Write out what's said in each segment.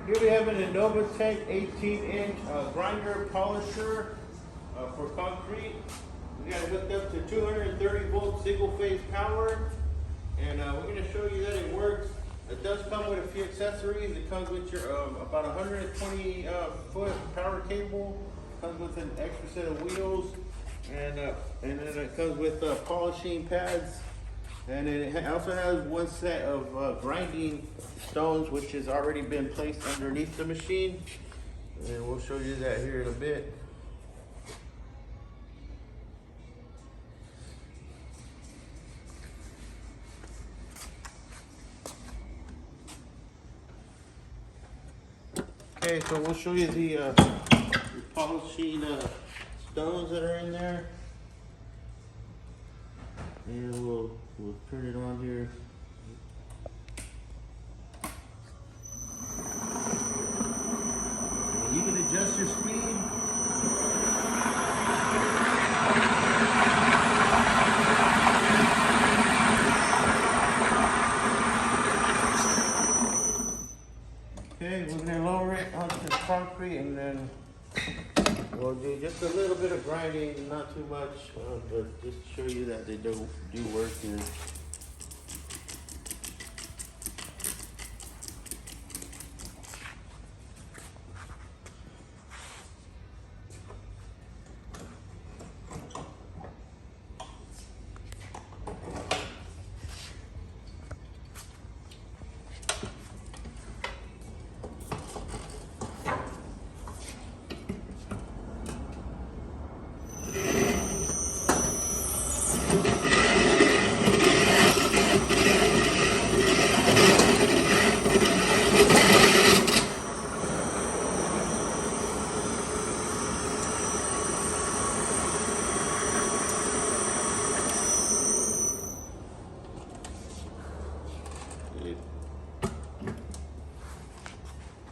Here we have an Innovatech 18-inch grinder polisher for concrete. We got it hooked up to 230 volt single phase power, and we're going to show you that it works. It does come with a few accessories. It comes with your about 120 foot power cable. Comes with an extra set of wheels, and then it comes with polishing pads. And it also has one set of grinding stones, which has already been placed underneath the machine. And we'll show you that here in a bit. Okay, so we'll show you the polishing stones that are in there. And we'll turn it on here. And you can adjust your speed. Okay, we're gonna lower it onto the concrete, and then we'll do just a little bit of grinding, not too much, but just to show you that they do work here.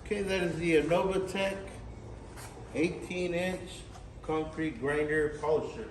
Okay, that is the Innovatech 18-inch concrete grinder polisher.